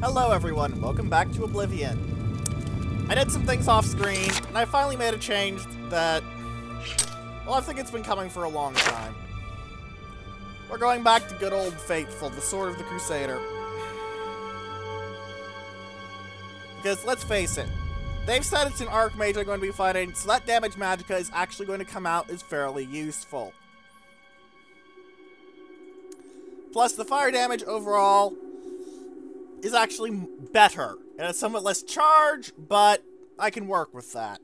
Hello everyone, welcome back to Oblivion. I did some things off screen, and I finally made a change that, well, I think it's been coming for a long time. We're going back to good old Faithful, the Sword of the Crusader. Because, let's face it, they've said it's an Archmage I'm going to be fighting, so that damage magicka is actually going to come out as fairly useful. Plus, the fire damage overall is actually better. And it's somewhat less charge, but I can work with that.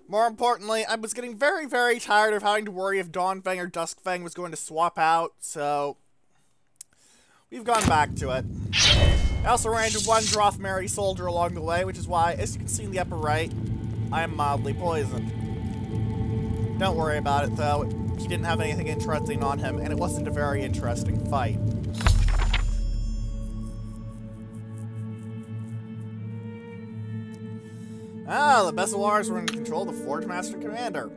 More importantly, I was getting very, very tired of having to worry if Dawnfang or Duskfang was going to swap out, so we've gone back to it. I also ran into one Drothmeri soldier along the way, which is why, as you can see in the upper right, I am mildly poisoned. Don't worry about it, though. He didn't have anything interesting on him, and it wasn't a very interesting fight. Ah, the Besselars were in control of the Forge Master Commander.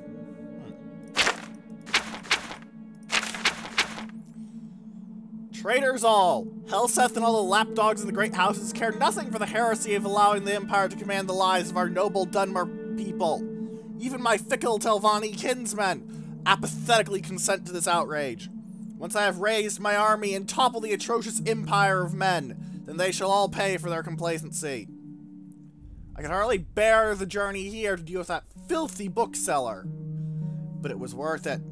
Traitors all! Helseth and all the lapdogs in the great houses care nothing for the heresy of allowing the Empire to command the lives of our noble Dunmer people. Even my fickle Telvanni kinsmen apathetically consent to this outrage. Once I have raised my army and toppled the atrocious empire of men, then they shall all pay for their complacency. I can hardly bear the journey here to deal with that filthy bookseller. But it was worth it.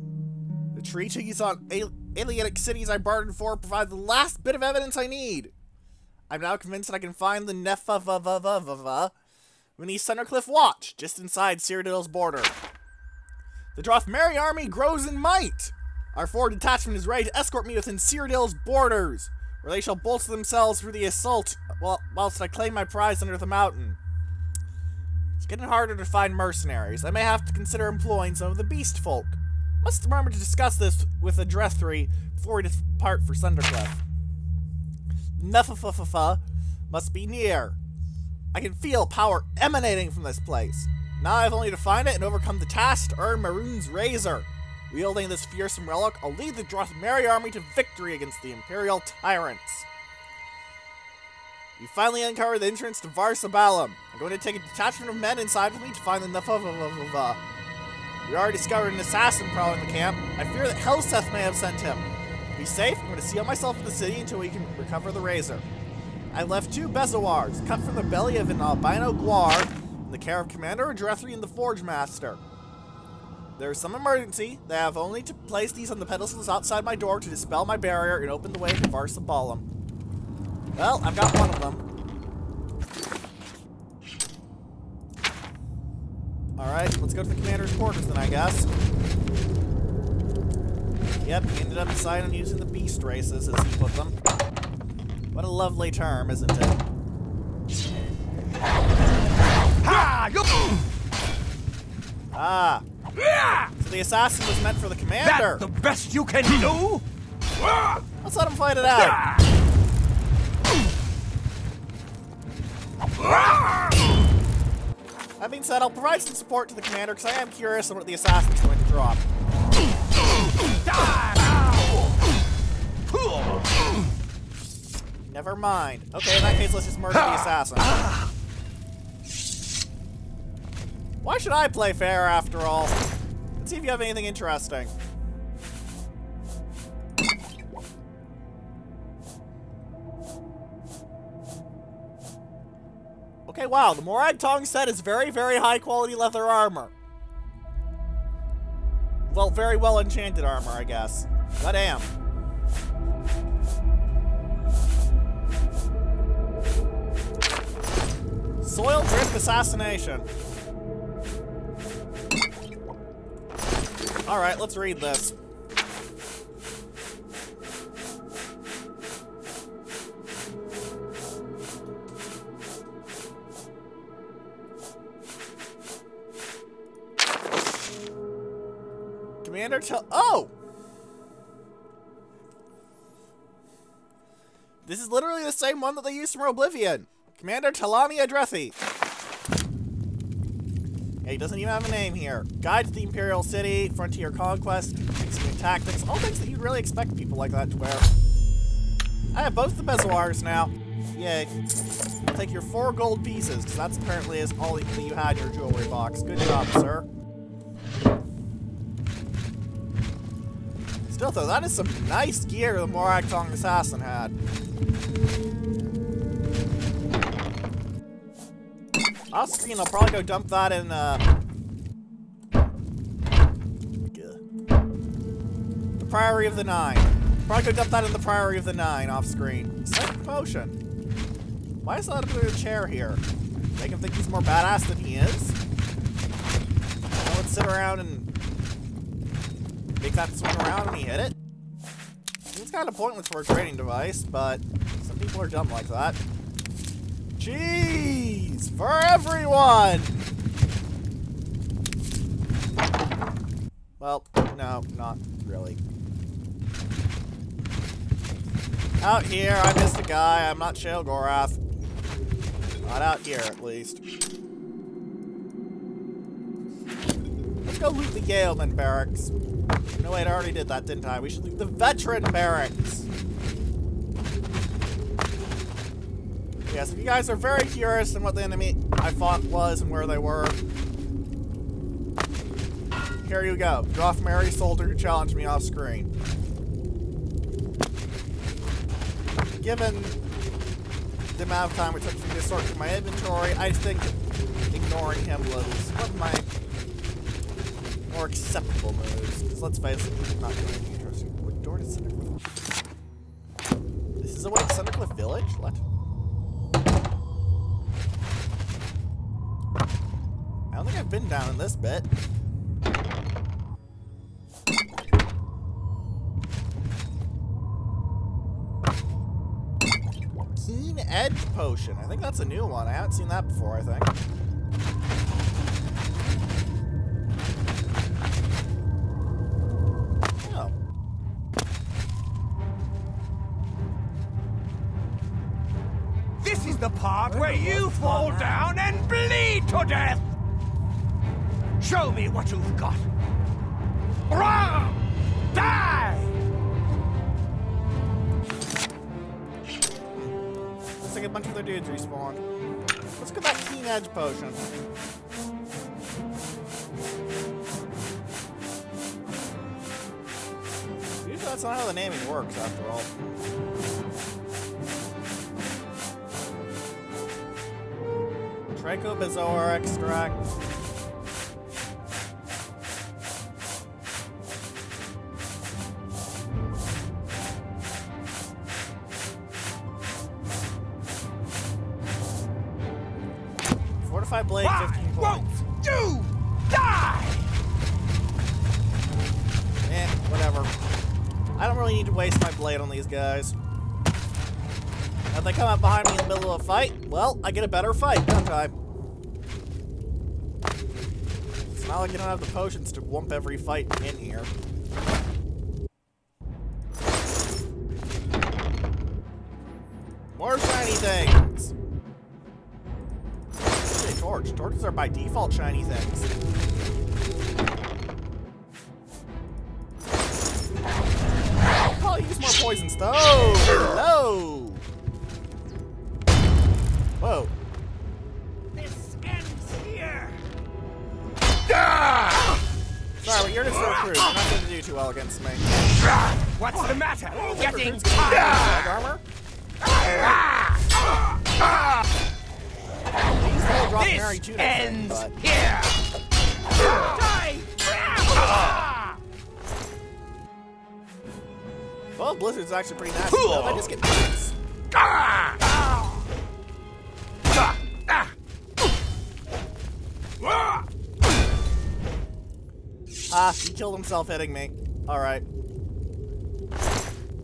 The treaties on Aliatic cities I bartered for provide the last bit of evidence I need. I'm now convinced that I can find the beneath Centercliff Watch, just inside Cyrodiil's border. The Drothmeri army grows in might. Our forward detachment is ready to escort me within Cyrodiil's borders, where they shall bolster themselves for the assault whilst I claim my prize under the mountain. It's getting harder to find mercenaries. I may have to consider employing some of the beast folk. Must remember to discuss this with the Drethri before we depart for Sundercliff. Neffafafafa must be near. I can feel power emanating from this place. Now I have only to find it and overcome the task to earn Maroon's Razor. Wielding this fearsome relic, I'll lead the Drothmeri army to victory against the Imperial tyrants. We finally uncovered the entrance to Varsabalum. I'm going to take a detachment of men inside with me to find the Neffafafafa. We already discovered an assassin prowling the camp. I fear that Helseth may have sent him. To be safe, I'm going to seal myself in the city until we can recover the Razor. I left 2 Besselars, cut from the belly of an albino guar, in the care of Commander Drethri and the Forge Master. There is some emergency. They have only to place these on the pedestals outside my door to dispel my barrier and open the way to Varsabalum. Well, I've got one of them. Alright, let's go to the commander's quarters then, I guess. Yep, he ended up deciding on using the beast races, as he put them. What a lovely term, isn't it? Ah! So the assassin was meant for the commander! That's the best you can do? Let's let him fight it out! That being said, I'll provide some support to the commander because I am curious on what the assassin's going to drop. Never mind. Okay, in that case, let's just murder the assassin. Why should I play fair after all? Let's see if you have anything interesting. Okay, wow, the Morag Tong set is very, very high quality leather armor. Well, very well enchanted armor, I guess. Goddamn. Soil Drift Assassination. Alright, let's read this. Commander Oh! This is literally the same one that they used from Oblivion. Commander Telania Drethi. Yeah, he doesn't even have a name here. Guide to the Imperial City, Frontier Conquest, Execute Tactics, all things that you'd really expect people like that to wear. I have both the Besselars now. Yay. I'll take your 4 gold pieces, because that's apparently is all that you had in your jewelry box. Good job, sir. Still, though, that is some nice gear the Morak Tong Assassin had. Off screen, I'll probably go dump that in, the Priory of the Nine. Probably go dump that in the Priory of the Nine off screen. Second potion. Why is that up in a chair here? Make him think he's more badass than he is? No one sit around and make that swing around when he hit it? Seems kind of pointless for a trading device, but some people are dumb like that. Cheese! For everyone! Well, no, not really. Out here, I missed a guy. I'm not Shale Gorath. Not out here, at least. Let's go loot the Galeman barracks. No, wait, I already did that, didn't I? We should loot the Veteran barracks. Yes, if you guys are very curious on what the enemy I fought was and where they were, here you go. Drothmeri soldier who challenged me off screen. Given the amount of time it took for me to sort through my inventory, I think ignoring him was one of my more acceptable moves. Because let's face it, he's not doing anything interesting. What door does Cindercliff? This is a way to Cindercliff Village? What? I don't think I've been down in this bit. Keen Edge Potion. I think that's a new one. I haven't seen that before, I think. Oh. This is the part where you fall down and bleed to death! Show me what you've got. Rah! Die! Looks like a bunch of other dudes respawned. Let's get that Keen Edge Potion. Usually that's not how the naming works, after all. Trachobezoar Extract. Fortified Blade, 15 points. Won't you die? Whatever. I don't really need to waste my blade on these guys. If they come up behind me in the middle of a fight, well, I get a better fight, don't I? It's not like you don't have the potions to whoop every fight in here. More shiny things! Okay, torch. Torches are by default shiny things. I'll probably use more poison stuff. Oh! No! Whoa. This ends here. Sorry, but you're just a recruit. You're not going to do too well against me. What's the matter? Getting Leg tired. armor? These whole drop Mary too, ends but here. Die. well, Blizzard's actually pretty nasty. Though. I just get points. Ah, he killed himself hitting me. Alright.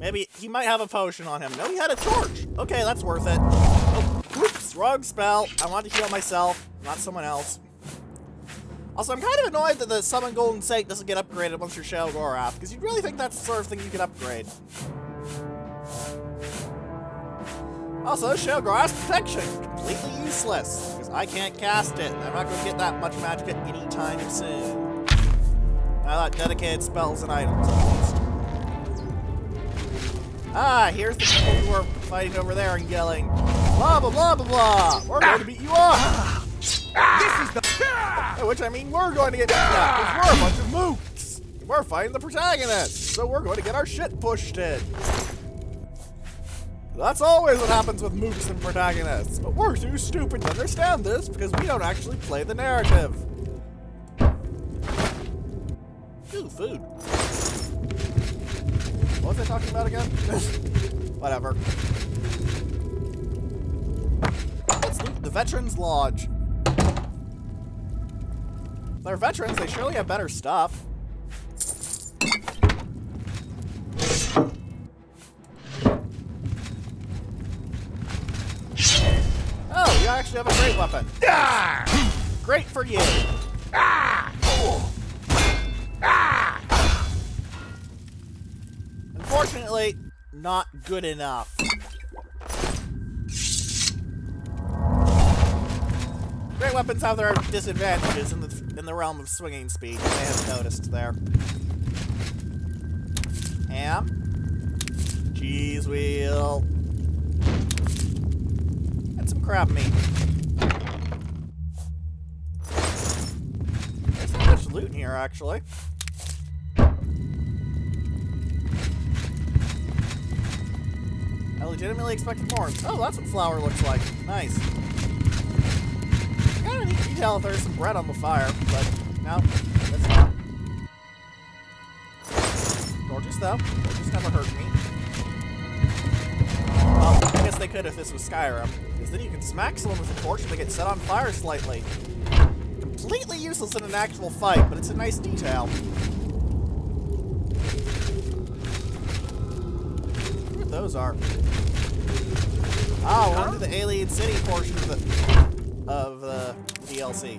Maybe he might have a potion on him. No, he had a torch. Okay, that's worth it. Oh, oops, wrong spell. I wanted to heal myself, not someone else. Also, I'm kind of annoyed that the Summon Golden Sate doesn't get upgraded once you're Shale Gorath, because you'd really think that's the sort of thing you could upgrade. Also, Shale Gorath's protection, completely useless, because I can't cast it, and I'm not going to get that much magic at any time soon. I thought dedicated spells and items, at least. Ah, here's the people who are fighting over there and yelling, Blah, blah, blah, blah, blah. We're going to beat you up. This is the... Which, I mean, we're going to get beat up because we're a bunch of mooks. We're fighting the protagonist, so we're going to get our shit pushed in. That's always what happens with mooks and protagonists, but we're too stupid to understand this because we don't actually play the narrative. Ooh, food. What was I talking about again? Whatever. Let's loot the Veterans Lodge. They're veterans, they surely have better stuff. Oh, you actually have a great weapon. Great for you. Unfortunately, not good enough. Great weapons have their disadvantages in the realm of swinging speed, you may have noticed there. Ham. Cheese wheel. And some crab meat. There's not much loot in here, actually. I legitimately expected more. Oh, that's what flour looks like. Nice. Kind of neat detail if there's some bread on the fire, but no, that's not. Torches, though. Torches never hurt me. Well, I guess they could if this was Skyrim, because then you can smack someone with a torch and they get set on fire slightly. Completely useless in an actual fight, but it's a nice detail. I wonder what those are. Oh, we're into the Alien City portion of the DLC.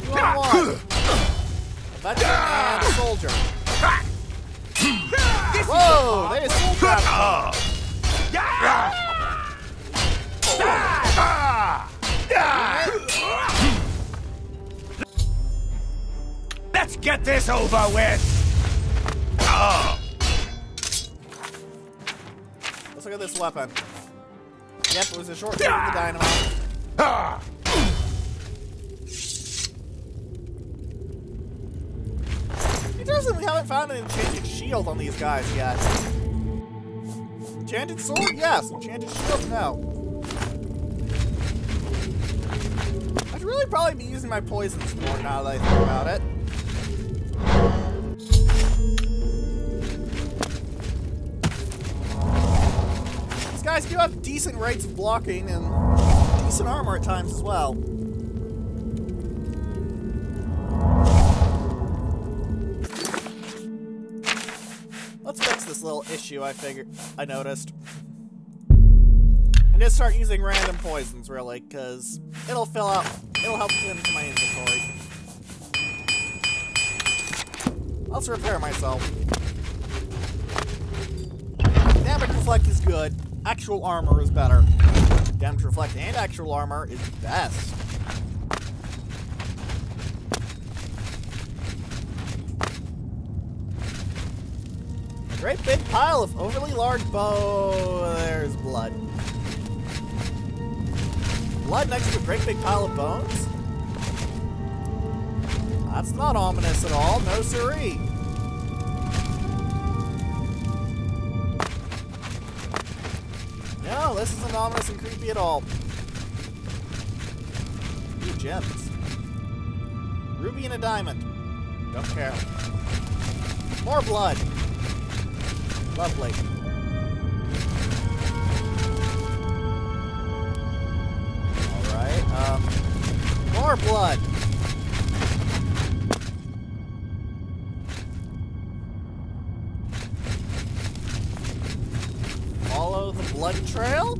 2-on-1. A veteran and a soldier. Whoa! They just soul trapped me. Let's get this over with! Let's look at this weapon. Yep, it was a short shot of the dynamite. Interesting, we haven't found an enchanted shield on these guys yet. Enchanted sword? Yes. Enchanted shield? No. I should really probably be using my poisons more now that I think about it. These guys do have decent rates of blocking and decent armor at times as well. Let's fix this little issue I noticed. And just start using random poisons, really, because it'll help fill into my inventory. Let's repair myself. Damage reflect is good. Actual armor is better. Damage reflect and actual armor is best. A great big pile of overly large there's blood. Blood next to a great big pile of bones? That's not ominous at all, no siree. No, this isn't ominous and creepy at all. Ooh, gems. Ruby and a diamond. Don't care. More blood. Lovely. Alright, more blood. Follow the blood trail?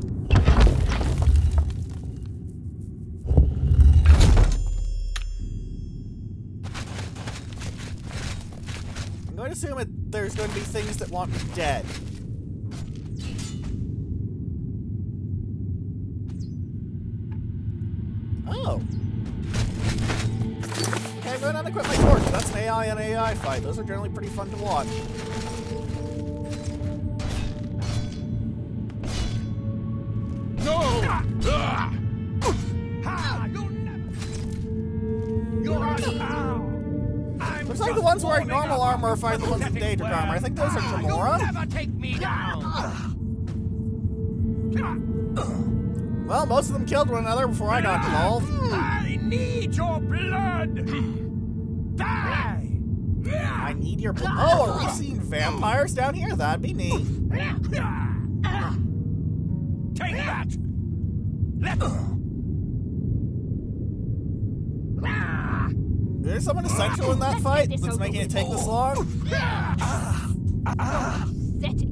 I'm going to assume there's going to be things that want me dead. Oh. Okay, I'm going to unequip my torch. That's an AI on AI fight. Those are generally pretty fun to watch. ones wearing normal armor or fight the ones in Daedric armor? I think those are Gamora. You'll never take me down. Well, most of them killed one another before I got involved. I need your blood. Die. I need your blood. Oh, are we seeing vampires down here? That'd be neat. Take that. Is there someone essential in that fight that's making it take this long? Pathetic.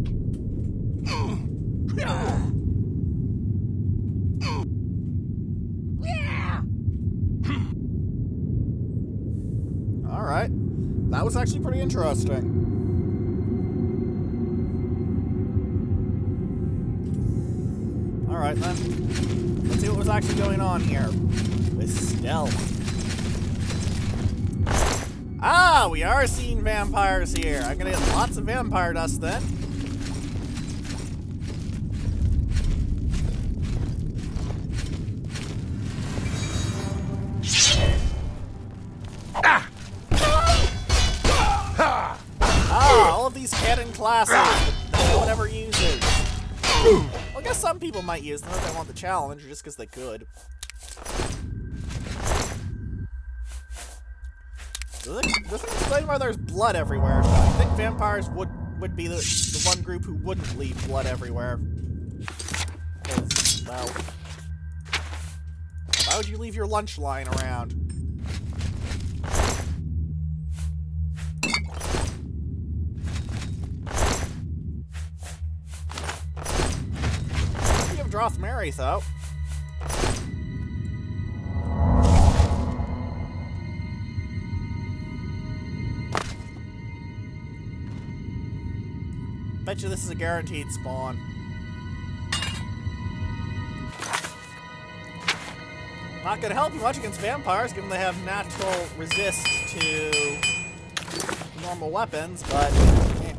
Alright. That was actually pretty interesting. Alright then. Let's see what was actually going on here. With stealth. Ah, we are seeing vampires here. I'm gonna get lots of vampire dust then. All of these cannon classes that no one ever uses. Well, I guess some people might use them if they want the challenge, or just because they could. Doesn't explain why there's blood everywhere. I think vampires would be the one group who wouldn't leave blood everywhere. Because, well, why would you leave your lunch lying around? You have Drothmeri, though. Bet you this is a guaranteed spawn. Not gonna help you much against vampires, given they have natural resist to normal weapons, but yeah.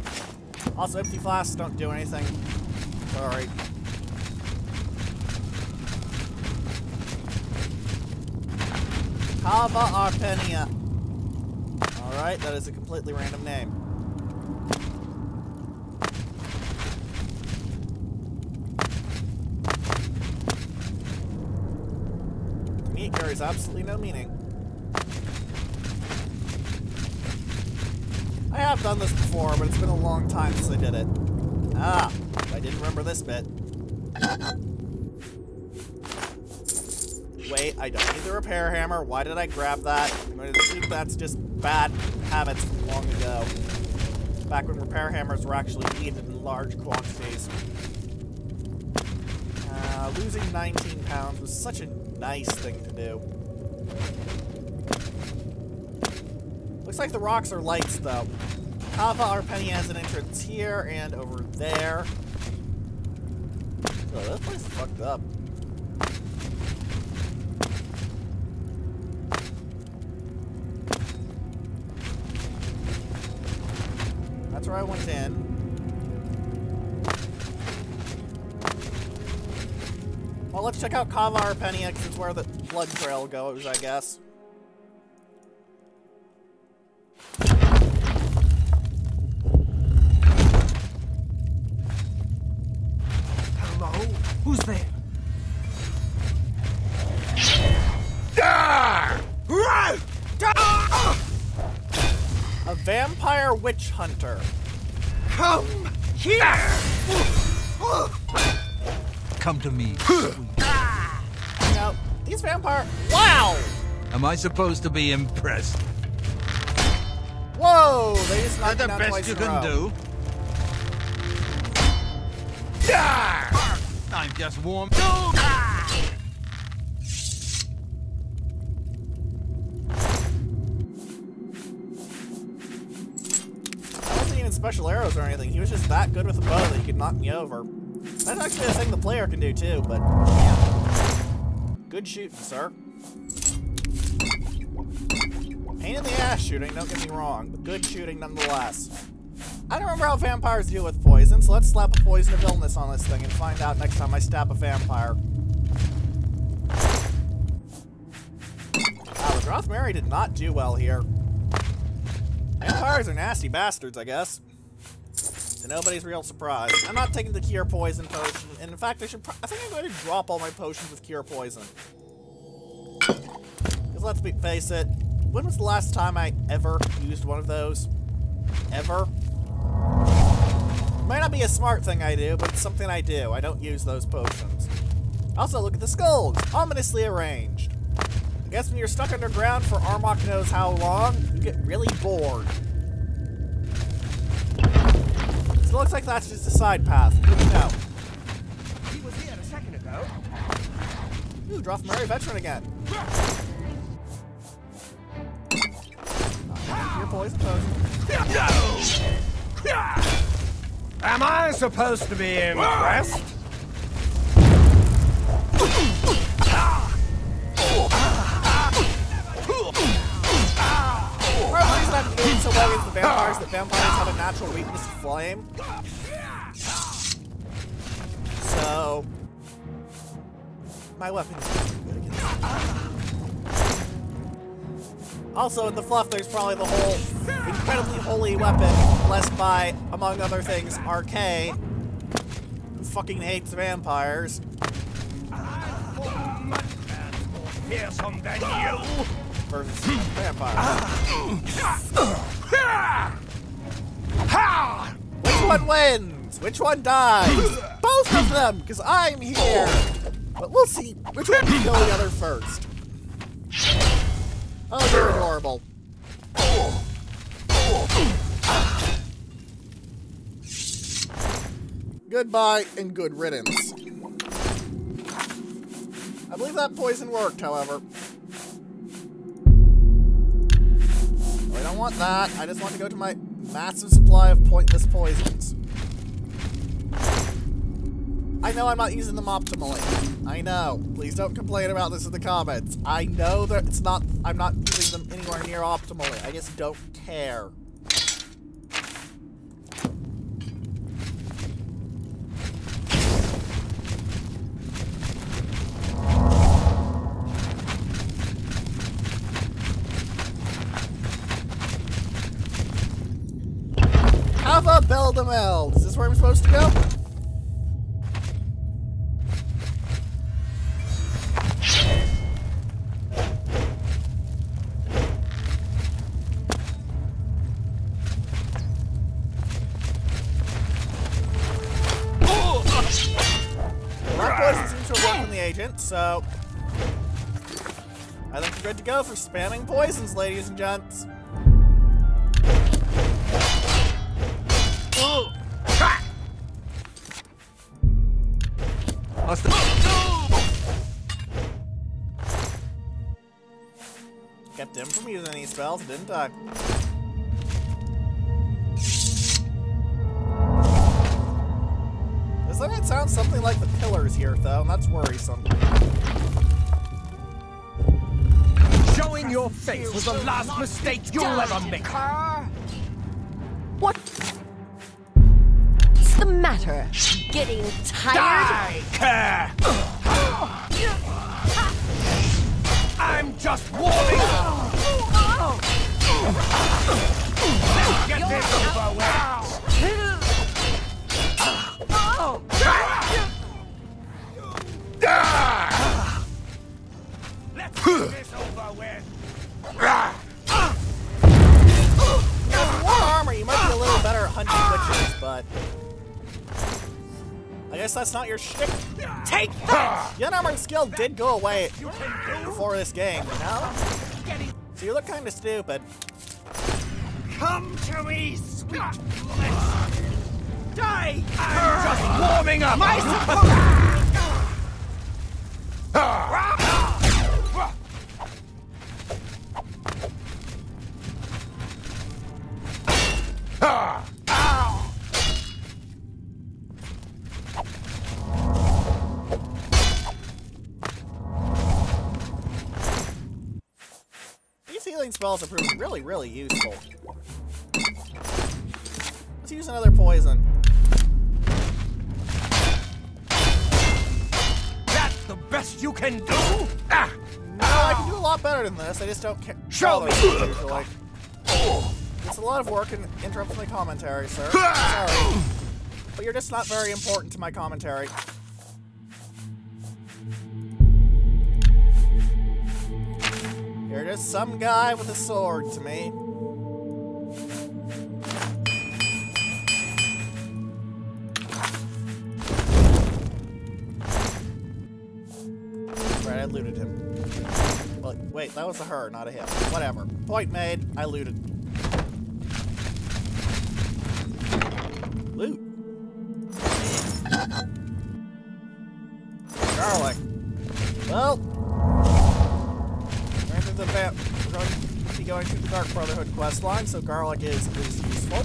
Also empty flasks don't do anything. Sorry. Cava Arpenia. Alright, that is a completely random name. It carries absolutely no meaning. I have done this before, but it's been a long time since I did it. Ah, I didn't remember this bit. Wait, I don't need the repair hammer. Why did I grab that? I'm going to assume that's just bad habits from long ago. Back when repair hammers were actually needed in large quantities. Losing 19 pounds was such a nice thing to do. Looks like the rocks are lights, though. Cava Arpenia has an entrance here and over there. Oh, this place is fucked up. That's where I went in. Well, let's check out Cava Arpenia, because it's where the blood trail goes, I guess. Hello? Who's there? A vampire witch hunter. Come here! Come to me. You know, these vampire... Wow! Am I supposed to be impressed? Whoa! They just Is knocked that me the down twice best you in a can row. do? I'm just warm. I wasn't even special arrows or anything. He was just that good with a bow that he could knock me over. That's actually a thing the player can do too, but yeah. Good shooting, sir. Pain in the ass shooting, don't get me wrong, but good shooting nonetheless. I don't remember how vampires deal with poison, so let's slap a poison of illness on this thing and find out next time I stab a vampire. Wow, the Drothmeri did not do well here. Vampires are nasty bastards, I guess. To nobody's real surprise. I'm not taking the cure poison potion, and in fact, I think I'm going to drop all my potions with cure poison. Because let's face it, when was the last time I ever used one of those? Ever? It might not be a smart thing I do, but it's something I do. I don't use those potions. Also, look at the skulls, ominously arranged. I guess when you're stuck underground for Armok knows how long, you get really bored. So it looks like that's just a side path. Good to know. He was here a second ago. Ooh, Drothmari veteran again. Your poison potion. Am I supposed to be impressed? Part of the reason I'm doing so well against the vampires that vampires have a natural weakness to flame. So my weapon is pretty good against them. Also in the fluff there's probably the whole incredibly holy weapon, blessed by, among other things, RK, who fucking hates vampires. I'm much more fearsome than you. Versus vampires. Which one wins? Which one dies? Both of them, because I'm here. But we'll see which one can kill the other first. Oh, you're adorable. Goodbye and good riddance. I believe that poison worked, however. Oh, I don't want that. I just want to go to my massive supply of pointless poisons. I know I'm not using them optimally. I know. Please don't complain about this in the comments. I know that it's not. I'm not using them anywhere near optimally. I just don't care. Have a Beldameld. Is this where I'm supposed to go? So, I think we're good to go for spamming poisons, ladies and gents. Kept him from using any spells, didn't I? This thing sounds something like the pillars here, though, and that's worrisome. Showing your face was the last mistake you'll ever make. What's the matter? Getting tired? Die, I'm just warming up. Let's get this over with. Let's get this over with. Now, with more armor, you might be a little better at hunting witches, but I guess that's not your shtick. Take that! The unarmored skill did go away before this game, you know? So you look kind of stupid. Come to me, sweet bliss. Die! I'm just warming up. My These healing spells have proven really, really useful. Let's use another poison. That's the best you can do? No, I can do a lot better than this. I just don't care. Show me. Usually. It's a lot of work and interrupts my commentary, sir. Sorry. But you're just not very important to my commentary. You're just some guy with a sword to me. Right, I looted him. Well, wait, that was a her, not a him. Whatever. Point made. I looted. Loot. Garlic. Well, we're going to be going through the Dark Brotherhood quest line, so garlic is useful.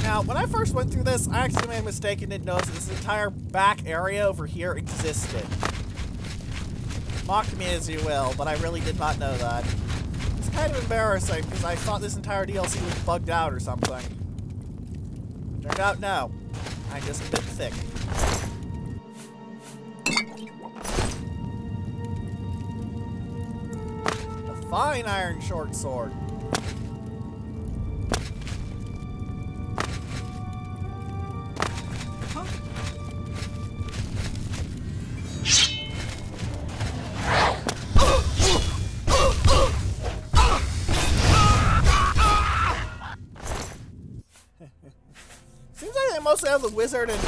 Now, when I first went through this, I actually made a mistake and didn't notice that this entire back area over here existed. Mock me as you will, but I really did not know that. It's kind of embarrassing, because I thought this entire DLC was bugged out or something. Turned out, no. I'm just a bit thick. A fine iron short sword. Seems like they mostly have the wizard and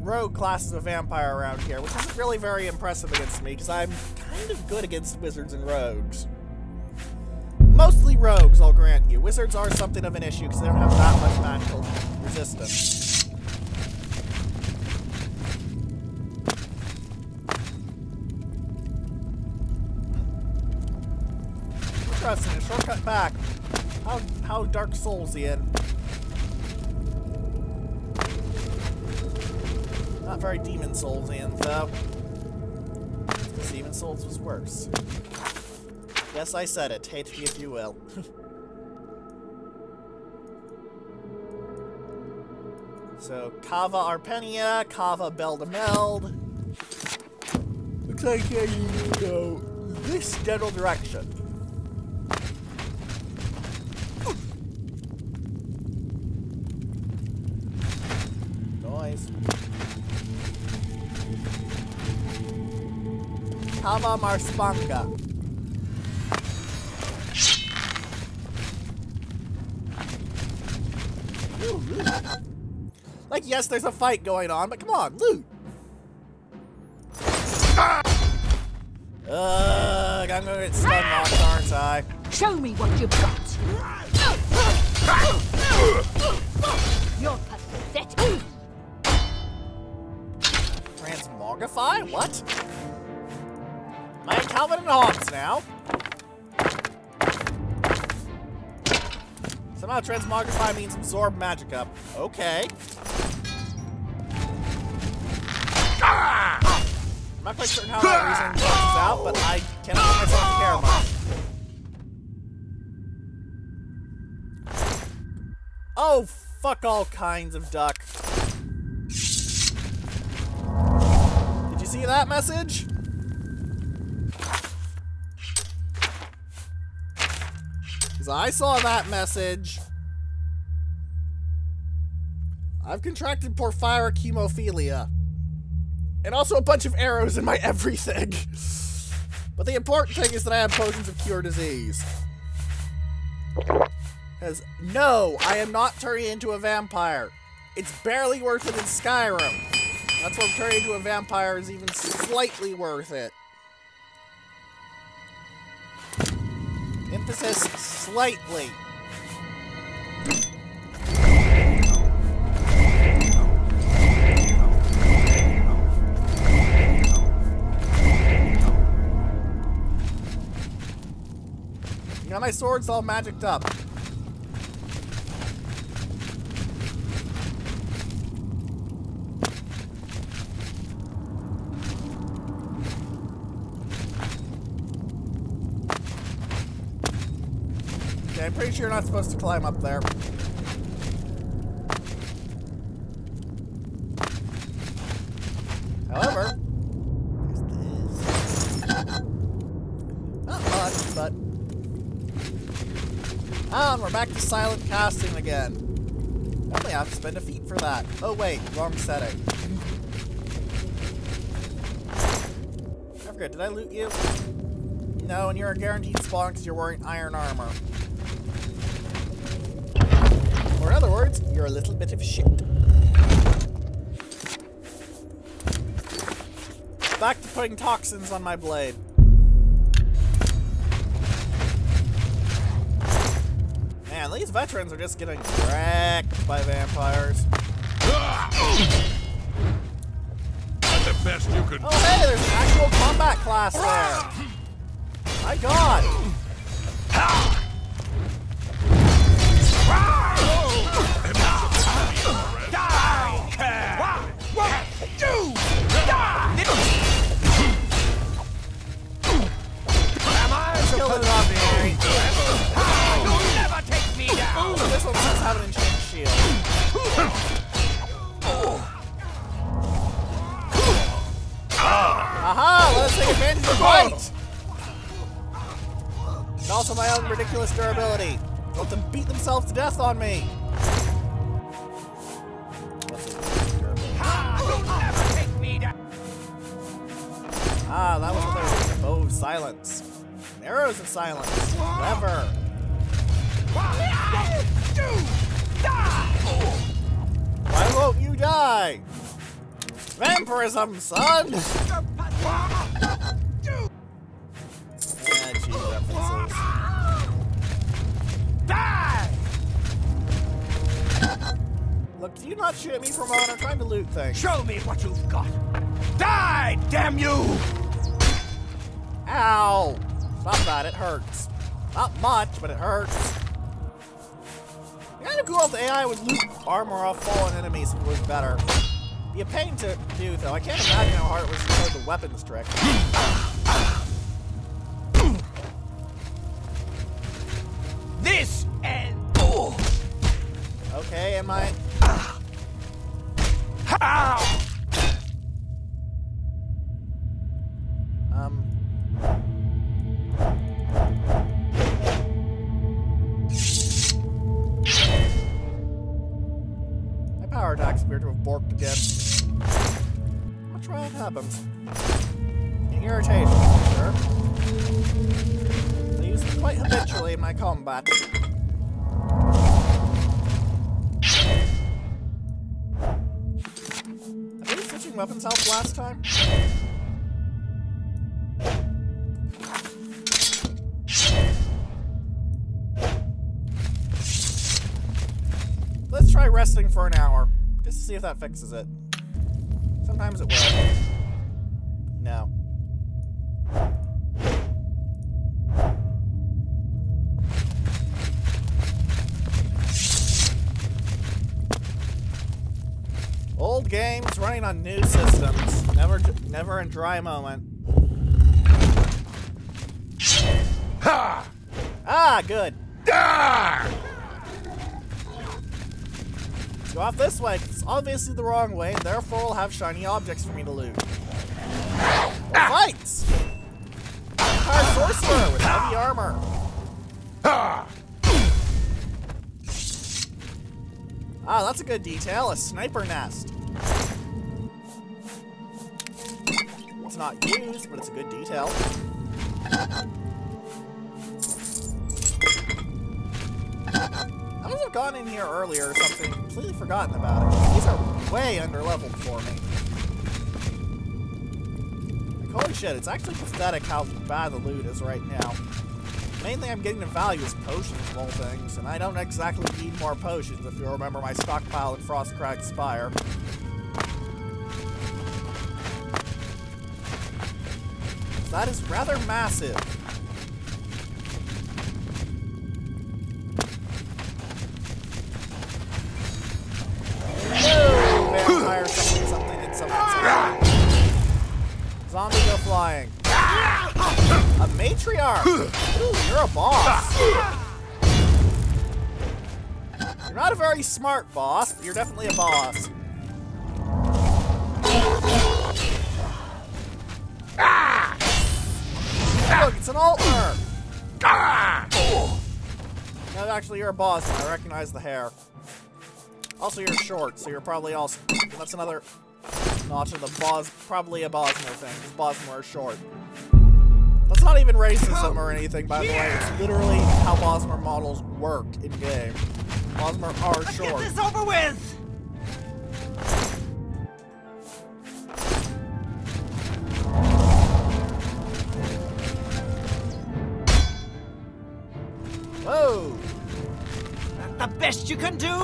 rogue classes of vampire around here, which isn't really very impressive against me, because I'm kind of good against wizards and rogues. Mostly rogues, I'll grant you. Wizards are something of an issue, because they don't have that much magical resistance. Interesting, a shortcut back. How Dark Soulsian. Not very Demon Soulsian, though. Demon Souls was worse. Yes, I said it. Hate me if you will. So, Cava Arpenia, Cava Beldameld. Looks like I need to go this general direction. Noise. Cava Marspanga. Ooh, loot. Like, yes, there's a fight going on, but come on, loot. I'm gonna get stun locked, aren't I? Show me what you've got. You're pathetic. Transmogrify? What? Am I Calvin and Hobbes now? Somehow transmogrify means absorb magic up. Okay. I'm not quite certain how that reason works out, but I cannot let myself care much. Oh, fuck all kinds of duck. Did you see that message? Because I saw that message. I've contracted porphyric hemophilia. And also a bunch of arrows in my everything. But the important thing is that I have potions of cure disease. Because, no, I am not turning into a vampire. It's barely worth it in Skyrim. That's why turning into a vampire is even slightly worth it. Emphasis, slightly. Now my sword's all magicked up. Okay, I'm pretty sure you're not supposed to climb up there. However, there's this. And we're back to silent casting again. I only have to spend a feat for that. Oh wait, wrong setting. I forget, did I loot you? No, and you're a guaranteed spawn because you're wearing iron armor. Or in other words, you're a little bit of shit. Back to putting toxins on my blade. Man, these veterans are just getting wrecked by vampires. That's the best you could. Oh hey, there's an actual combat class there! My god! Killing it off here. You'll never take me down! This one does have an enchanted shield. Aha! Let us take advantage of fight! And also my own ridiculous durability. Let them beat themselves to death on me. You'll never take me down! Ah, that was what they were doing. Bow of silence. And arrows of silence. Clever. Why won't you die? Vampirism, son! Cheese references. Die! Look, do you not shoot at me for a moment? I'm trying to loot things. Show me what you've got! Die, damn you! Ow! Stop that, it hurts. Not much, but it hurts. Kind of cool if the AI would loot armor off fallen enemies if it was better. Be a pain to do, though. I can't imagine how hard it was to know the weapons trick. This and... Okay, am I... How? My power attacks appear to have borked again. I'll try what happens. An irritation, sure. I use it quite habitually in my combat. Have we switching weapons helped last time? Let's try resting for an hour, just to see if that fixes it. Sometimes it will. No. Old games running on new systems. Never a dry moment. Ha! Ah, good. Ah! Let's go off this way, 'cause it's obviously the wrong way, and therefore we'll have shiny objects for me to loot. Fights! Empire Sorcerer with heavy armor. Ha! Ah, that's a good detail. A sniper nest. It's not used, but it's a good detail. I must have gone in here earlier or something, completely forgotten about it. These are way underleveled for me. Like, holy shit, it's actually pathetic how bad the loot is right now. The main thing I'm getting to value is potions of all things, and I don't exactly need more potions if you remember my stockpile in Frostcracked Spire. That is rather massive. No! Vampire something something and something something. Zombie go flying. A matriarch! Ooh, you're a boss. You're not a very smart boss, but you're definitely a boss. Look, it's an altar! No, actually, you're a Bosmer. I recognize the hair. Also, you're short, so you're probably also... That's another notch of the probably a Bosmer thing, because Bosmer are short. That's not even racism or anything, by the way. It's literally how Bosmer models work in-game. Bosmer are short. Let's get this over with! Whoa! That the best you can do?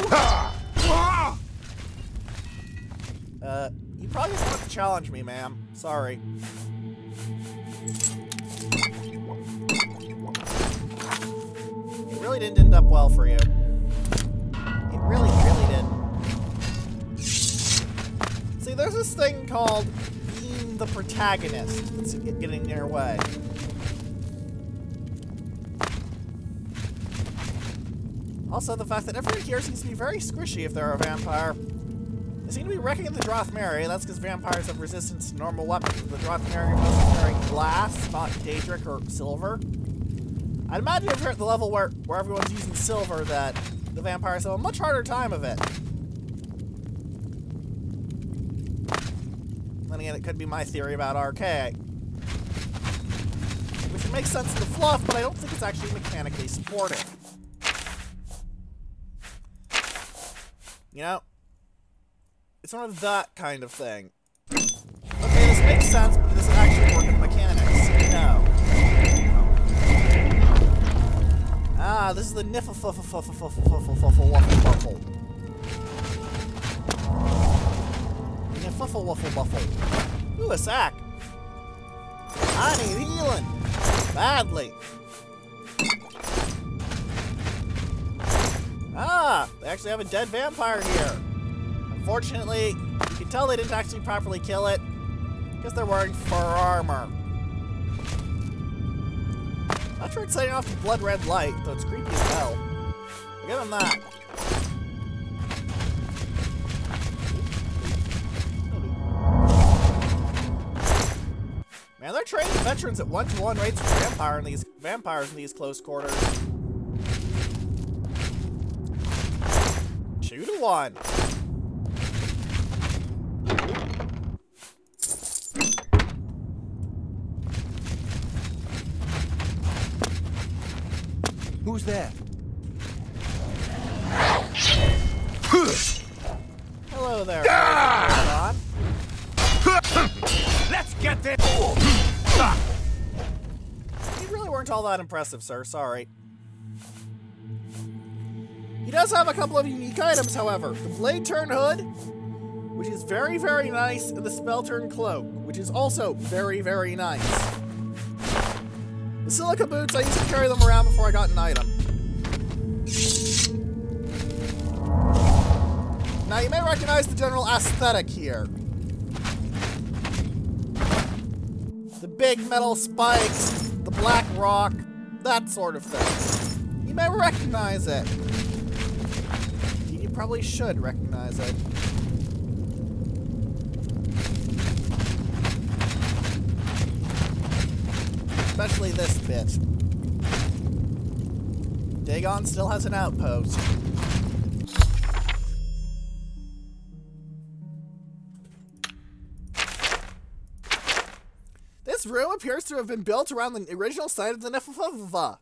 You probably just want to challenge me, ma'am. Sorry. It really didn't end up well for you. It really, really did. See, there's this thing called being the protagonist that's getting in your way. Also, the fact that everyone here seems to be very squishy if they're a vampire. They seem to be wrecking the Drothmeri. That's because vampires have resistance to normal weapons. The Drothmeri are mostly carrying glass, not Daedric or silver. I'd imagine if you're at the level where everyone's using silver, that the vampires have a much harder time of it. Then again, it could be my theory about archaic. Which makes sense in the fluff, but I don't think it's actually mechanically supported. You know? It's one of that kind of thing. Okay, this makes sense, but it doesn't actually work in mechanics. No. Ah, this is the Niffle-Wuffle-Buffle. Niffle-Wuffle-Buffle. Ooh, a sack. I need healing. Badly. Ah, they actually have a dead vampire here. Unfortunately, you can tell they didn't actually properly kill it because they're wearing fur armor. Not sure it's setting off the blood red light, though it's creepy as hell. I'll give them that. Man, they're training veterans at 1-to-1 rates for vampires in these close quarters. 2-to-1. Who's there? Hello there. Let's get this! You really weren't all that impressive, sir. Sorry. He does have a couple of unique items, however. The Blade Turn Hood, which is very, very nice, and the Spell Turn Cloak, which is also very, very nice. The Silica Boots, I used to carry them around before I got an item. Now, you may recognize the general aesthetic here. The big metal spikes, the black rock, that sort of thing. You may recognize it. You probably should recognize it. Especially this bit. Dagon still has an outpost. This room appears to have been built around the original site of the Niffle-Wuffle-Buffle.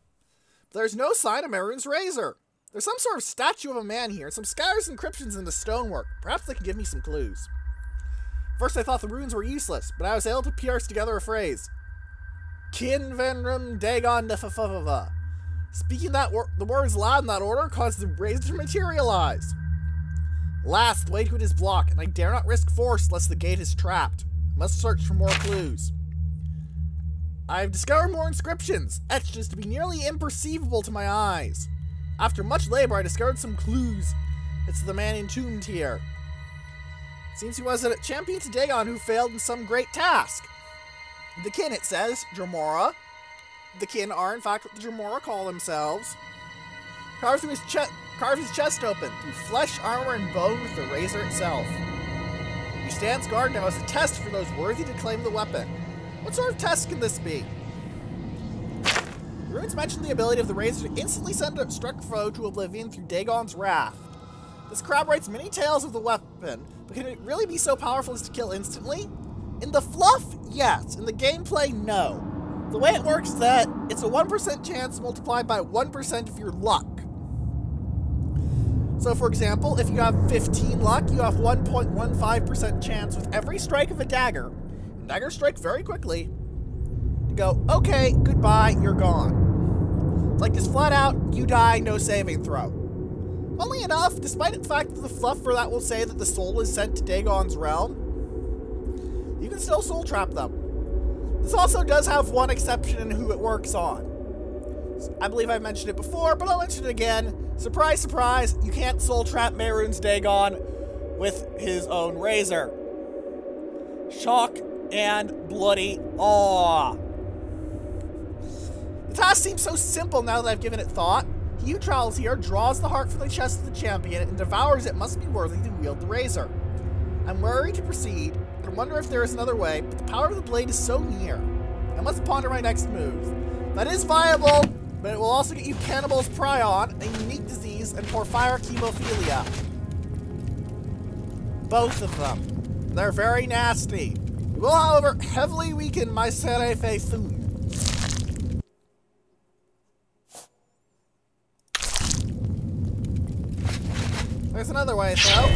There's no sign of Mehrunes' razor. There's some sort of statue of a man here, and some scatters inscriptions in the stonework. Perhaps they can give me some clues. First I thought the runes were useless, but I was able to pierce together a phrase. Kin Venrum Dagon Niffle-Wuffle-Buffle. Speaking the words loud in that order caused the razor to materialize. Last, the way to it is blocked, and I dare not risk force lest the gate is trapped. I must search for more clues. I've discovered more inscriptions, etched as to be nearly imperceivable to my eyes. After much labor, I discovered some clues. It's the man entombed here. Seems he was a champion to Dagon who failed in some great task. The kin, it says, Dremora. The kin are, in fact, what the Dremora call themselves. Carved his chest open, through flesh, armor, and bone with the razor itself. He stands guard now as a test for those worthy to claim the weapon. What sort of test can this be? Runes mentioned the ability of the Razor to instantly send a struck foe to oblivion through Dagon's wrath. This corroborates many tales of the weapon, but can it really be so powerful as to kill instantly? In the fluff, yes. In the gameplay, no. The way it works is that it's a 1% chance multiplied by 1% of your luck. So for example, if you have 15 luck, you have 1.15% chance with every strike of a dagger, and daggers strike very quickly, to go, okay, goodbye, you're gone. It's like just flat out, you die, no saving throw. Funnily enough, despite the fact that the fluff for that will say that the soul is sent to Dagon's realm, you can still soul trap them. This also does have one exception in who it works on. I believe I've mentioned it before, but I'll mention it again. Surprise, surprise, you can't soul trap Mehrunes Dagon with his own razor. Shock and bloody awe. The task seems so simple now that I've given it thought. He who travels here draws the heart from the chest of the champion and devours it must be worthy to wield the razor. I'm wary to proceed, and wonder if there is another way, but the power of the blade is so near. I must ponder my next move. That is viable, but it will also get you Cannibal's Prion, a unique disease, and Porphyra Chemophilia. Both of them. They're very nasty. It will, however, heavily weaken my Serefe Thun. There's another way, though.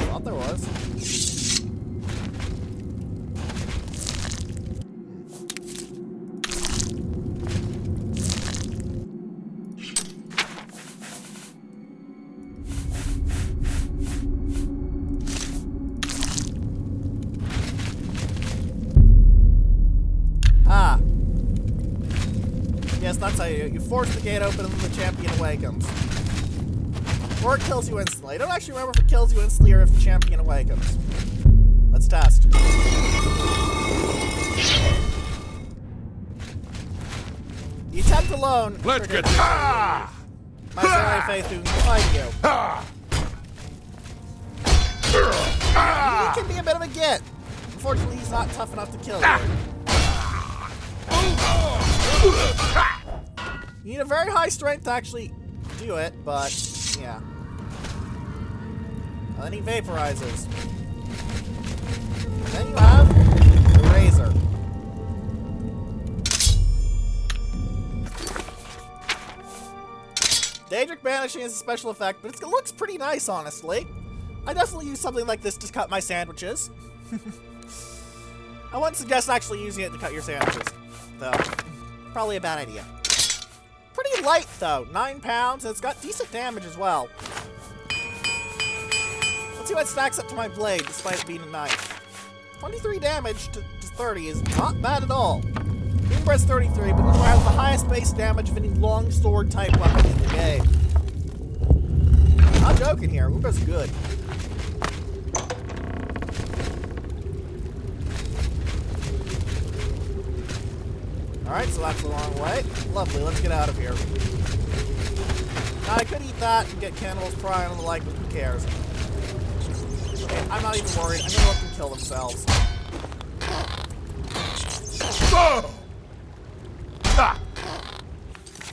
Thought there was. Ah. Yes, that's how you force the gate open and then the champion awakens. Or it kills you instantly. I don't actually remember if it kills you instantly or if the champion awakens. Let's test. The attempt alone... Let's get... My Zerai Faith who fight you. He can be a bit of a git. Unfortunately, he's not tough enough to kill you. You need a very high strength to actually do it, but yeah. And then he vaporizes. And then you have the razor. Daedric Banishing is a special effect, but it looks pretty nice, honestly. I definitely use something like this to cut my sandwiches. I wouldn't suggest actually using it to cut your sandwiches, though. Probably a bad idea. Pretty light, though. 9 pounds, and it's got decent damage as well. Let's see what stacks up to my blade, despite it being a knife. 23 damage to 30 is not bad at all. Moonbread's 33, but Moonbread has the highest base damage of any long sword type weapon in the game. Not joking here, Moonbread's good. Alright, so that's the long way. Lovely, let's get out of here. Now, I could eat that and get Cannibal's Prion and the like, but who cares? Okay, I'm not even worried. I'm gonna let them kill themselves.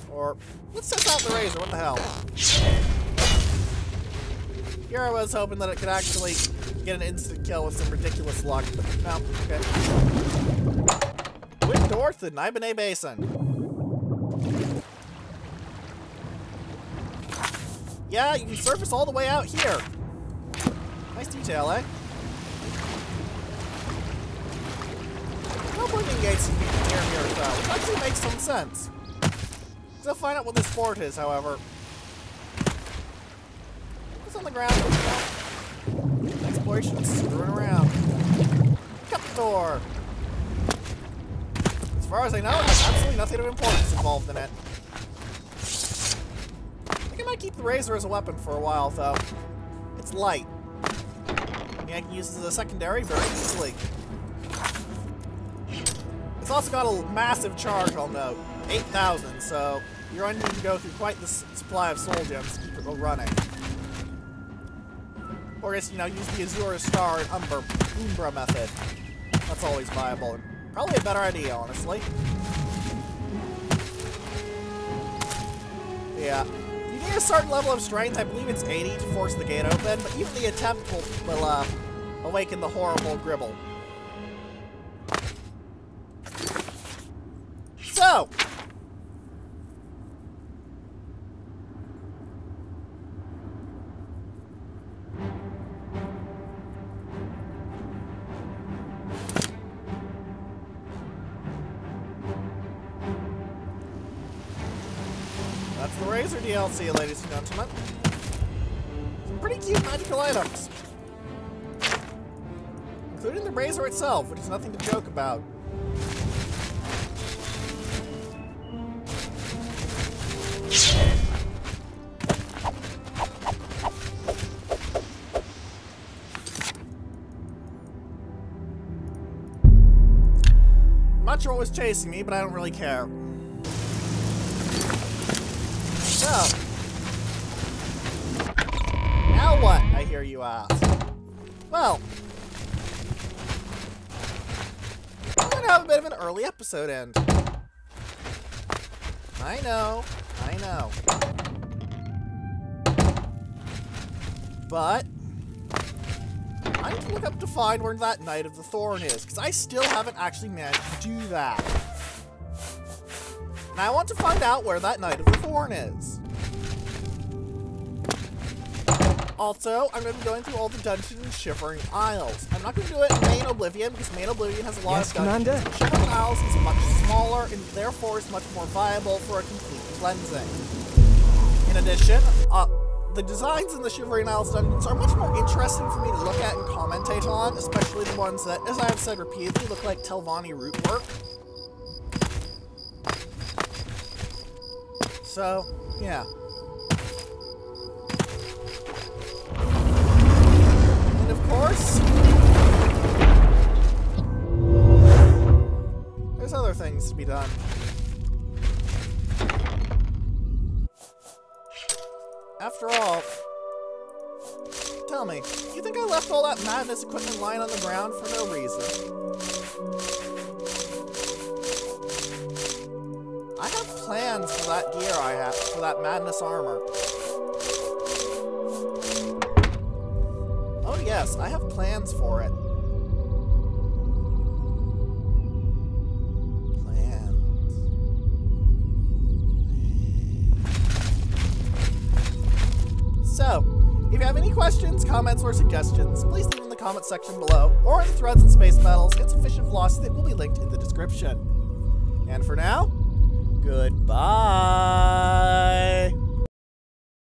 Or, let's test out the razor, what the hell? Here I was hoping that it could actually get an instant kill with some ridiculous luck, but no, okay. Wind north in Ibane Basin. Yeah, you can surface all the way out here. Nice detail, eh? No blinking gates seem to be near here, though, which actually makes some sense. Still find out what this fort is, however. What's on the ground? Exploration screwing around. Cut the door. As far as I know, there's absolutely nothing of importance involved in it. I think I might keep the razor as a weapon for a while, though. It's light. I mean, I can use it as a secondary very easily. It's also got a massive charge, I'll note. 8,000, so you're going to need to go through quite the supply of soul gems to keep it running. Or I guess, you know, use the Azura Star and Umbra method. That's always viable and Probably a better idea, honestly. Yeah. You need a certain level of strength, I believe it's 80 to force the gate open, but even the attempt will awaken the horrible Gribble. So! That's the Razor DLC, ladies and gentlemen. Some pretty cute magical items. Including the Razor itself, which is nothing to joke about. I'm not sure what was chasing me, but I don't really care. So, now what, I hear you ask? Well, I'm gonna have a bit of an early episode end. I know. But, I need to look up to find where that Knight of the Thorn is, because I still haven't actually managed to do that. And I want to find out where that Knight of the Thorn is. Also, I'm going to be going through all the dungeons in Shivering Isles. I'm not going to do it in main Oblivion, because main Oblivion has a lot of dungeons. Commander? Shivering Isles is much smaller, and therefore is much more viable for a complete cleansing. In addition, the designs in the Shivering Isles dungeons are much more interesting for me to look at and commentate on, especially the ones that, as I have said repeatedly, look like Telvanni root work. So, yeah. And of course, there's other things to be done. After all, tell me, you think I left all that madness equipment lying on the ground for no reason? I have plans for that gear I have, for that madness armor. Oh yes, I have plans for it. So, if you have any questions, comments, or suggestions, please leave them in the comment section below, or in the threads and space battles, and sufficient velocity that will be linked in the description. And for now, goodbye!